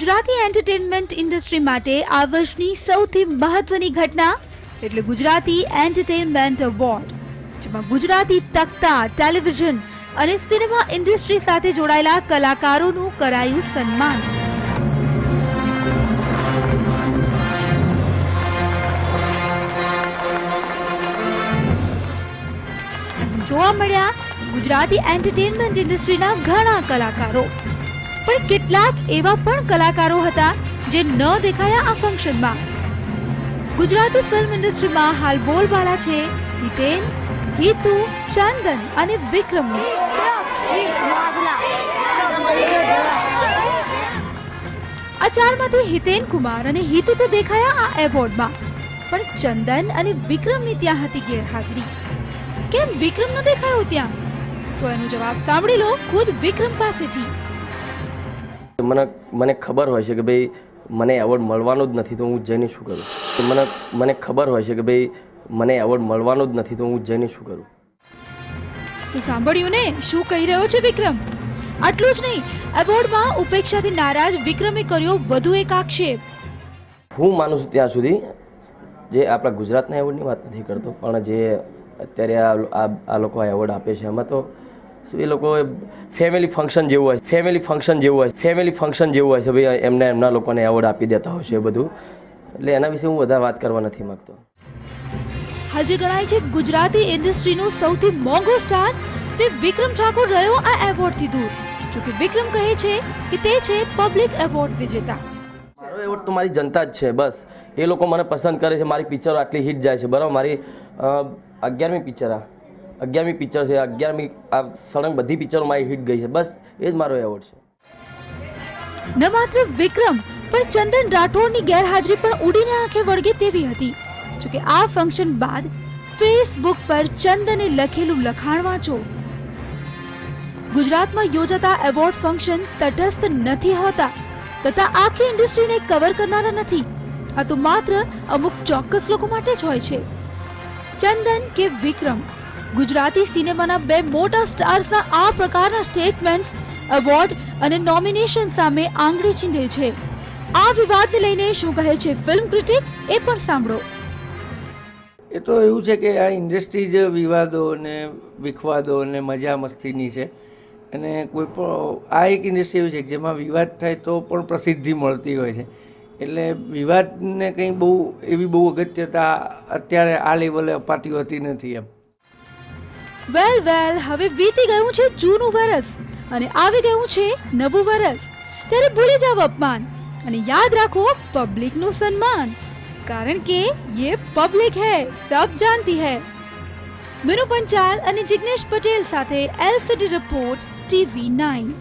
Gujarati entertainment industry માટે આ વર્ષની સૌથી મહત્વની ઘટના એટલે ગુજરાતી એન્ટરટેનમેન્ટ એવોર્ડ, જેમાં ગુજરાતી તખ્તા, ટેલિવિઝન અને સિનેમા ઇન્ડસ્ટ્રી સાથે જોડાયેલા કલાકારોનું કરાયું સન્માન। જોવા મળ્યા ગુજરાતી એન્ટરટેનમેન્ટ ઇન્ડસ્ટ્રીના ઘણા કલાકારો, પણ કેટલાક એવા પણ કલાકારો હતા જે ન દેખાયા આ ફંક્શનમાં। ગુજરાતી ફિલ્મ ઇન્ડસ્ટ્રીમાં હાલ બોલબાલા છે હિતેન, હિતુ, ચંદન અને વિક્રમની। આ ચારમાંથી હિતેન કુમાર અને હિતુ તો દેખાયા આ એવોર્ડમાં, પણ ચંદન અને વિક્રમની ત્યાં હતી ગેરહાજરી। કેમ વિક્રમ ન દેખાયો ત્યાં? તો એનો જવાબ સાંભળી લો ખુદ વિક્રમ પાસેથી। મને ખબર હોય છે કે ભાઈ મને એવોર્ડ મળવાનો જ નથી, તો હું જઈને શું કરું? મને ખબર હોય છે કે ભાઈ મને એવોર્ડ મળવાનો જ નથી, તો હું જઈને શું કરું? તો સાંભળ્યું ને શું કહી રહ્યો છે વિક્રમ? આટલું જ નહીં, એવોર્ડમાં ઉપેક્ષાથી નારાજ વિક્રમે કર્યો વધુ એક આક્ષેપ। હું માનું છું ત્યાં સુધી, જે આપણા ગુજરાતના એવોર્ડની વાત નથી કરતો, પણ જે અત્યારે આ લોકો એવોર્ડ આપે છે એમાં તો શું એ લોકો ફેમિલી ફંક્શન જેવું હોય છે ભાઈ, એમના લોકોને એવોર્ડ આપી દેતા હોય છે એ બધું, એટલે એના વિશે હું વધારે વાત કરવા નથી માંગતો। હજી ગણાય છે ગુજરાતી ઇન્ડસ્ટ્રીનો સૌથી મોંઘો સ્ટાર તે વિક્રમ ઠાકોર રહ્યો આ એવોર્ડથી દૂર, જોકે વિક્રમ કહે છે કે તે છે પબ્લિક એવોર્ડ વિજેતા। મારો એવોર્ડ તો મારી જનતા જ છે, બસ એ લોકો મને પસંદ કરે છે, મારી પિક્ચરો આટલી હિટ જાય છે, બરાબર? મારી 11મી પિક્ચર છે, 11મી આ સળંગ બધી પિક્ચરો મારી હિટ ગઈ છે, બસ એ જ મારો એવોર્ડ છે। ન માત્ર વિક્રમ પણ ચંદન રાઠોડની ગેરહાજરી પણ ઉડીને આંખે વળગે તેવી હતી, જોકે આ ફંક્શન બાદ ફેસબુક પર ચંદને લખેલું લખાણ વાંચો। ગુજરાતમાં યોજાતા એવોર્ડ ફંક્શન તટસ્થ નથી હોતા તથા આખી ઇન્ડસ્ટ્રીને કવર કરનારા નથી, આ તો માત્ર અમુક ચોક્કસ લોકો માટે જ હોય છે। ચંદન કે વિક્રમ, ગુજરાતી સિનેમાના બે મોટા સ્ટાર્સના આ પ્રકારના સ્ટેટમેન્ટ્સ એવોર્ડ અને નોમિનેશન સામે આંગળી ચીંધે છે। આ વિવાદને લઈને શું કહે છે ફિલ્મ ક્રિટિક એ પણ સાંભળો। એ તો એવું છે કે આ ઇન્ડસ્ટ્રી જ વિવાદો અને વિખવાદો અને મજા મસ્તીની છે, અને કોઈ પણ આ એક ઇન્ડસ્ટ્રી એવી છે જેમાં વિવાદ થાય તો પણ પ્રસિદ્ધિ મળતી હોય છે, એટલે વિવાદને કંઈ બહુ અગત્યતા અત્યારે આ લેવલે અપાતી હોતી નથી એમ। વેલ હવે વીતી ગયું છે જૂનું વરસ અને આવી ગયું છે નવું વરસ, ત્યારે ભૂલી જાવ અપમાન અને યાદ રાખો પબ્લિકનું સન્માન, કારણ કે ये पब्लिक है, सब जानती है। मीनू पंचाल અને જિગ્નેશ પટેલ સાથે LCD રિપોર્ટ TV9।